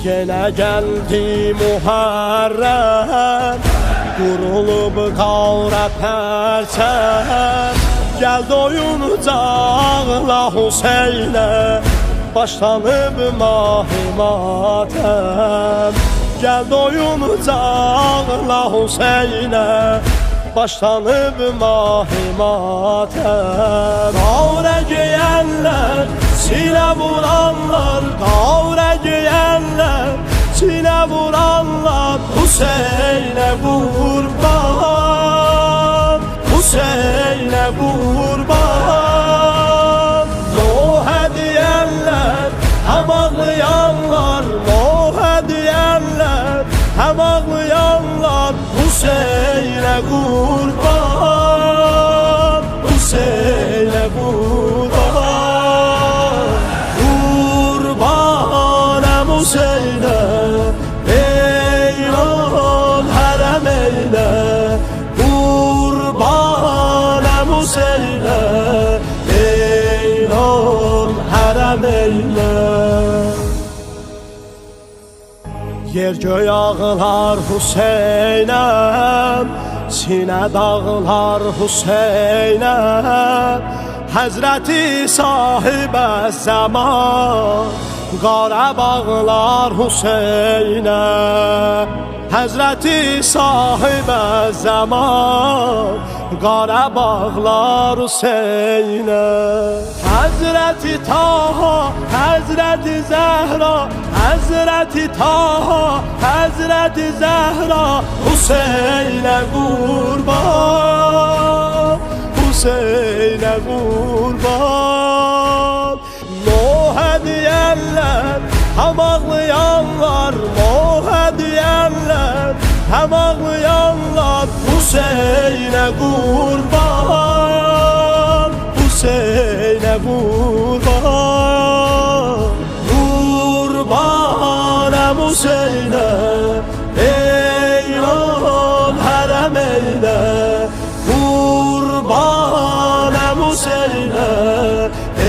Yenə gəldi Muharrəm, qurulub qara pərçəm. Gəl doyunacaqla Hüseynə, başlanıb mahi matəm. Gəl doyunacaqla Hüseynə, başlanıb mahi matəm. Qara geyənlər, sinə vuranlar, qara geyənlər, sinə vuranlar. Hüseynə qurban, Hüseynə qurban. Nohə deyənlər, həm ağlayanlar, Nohə deyənlər, həm ağlayanlar. Hüseynə qurban, Hüseynə qurban. Qurbanəm Hüseynə, eyran hərəm eylə. Qurbanəm Hüseynə, eyran hərəm eylə. Yer göy ağlar Hüseynəm, sinə dağlar Hüseynəm. Həzrəti sahibə zaman, Qarabağlar Hüseynə. Həzrəti sahibə zaman, Qarabağlar Hüseynə. Həzrəti Taha, Həzrəti Zəhra, Həzrəti Taha, Həzrəti Zəhra. Hüseynə qurban, Hüseynə qurban. Nohə deyənlər, həm ağlayanlar, Nohə deyənlər, həm ağlayanlar. Hüseynə qurban, Hüseynə qurban. Qurbanəm Hüseynə, eyran hərəm eylə. Qurbanəm Hüseynə,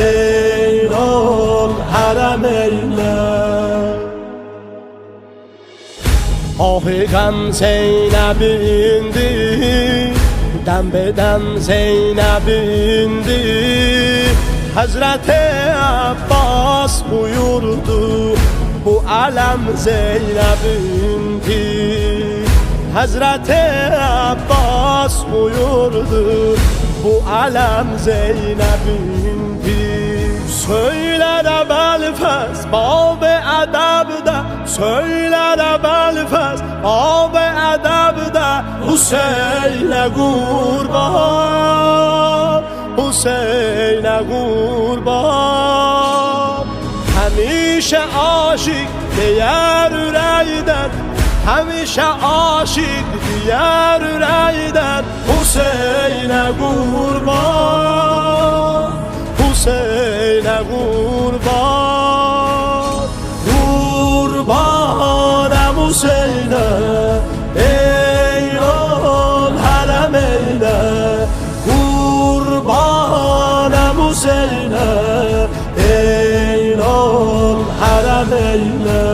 eyran hərəm eylə. Ahi qəm Zeynəbindi, dəm-bedəm Zeynəbindi. Həzrəti Abbas buyurdu, bu ələm Zeynəbindi. Həzrəti Abbas buyurdu, bu ələm Zeynəbindi. Söylər əbəlfəz, bab-ı ədəbdə, söylər əbəlfəz, bab-ı ədəbdə. Hüseynə qurban, Hüseynə qurban. Həmişə aşiq deyər ürəkdən, həmişə aşiq deyər ürəkdən. Hüseynə qurban, Hüseynə qurban. Qurbanəm Hüseynə, eyran hərəm eylə. Qurbanəm Hüseynə, eyran hərəm eylə.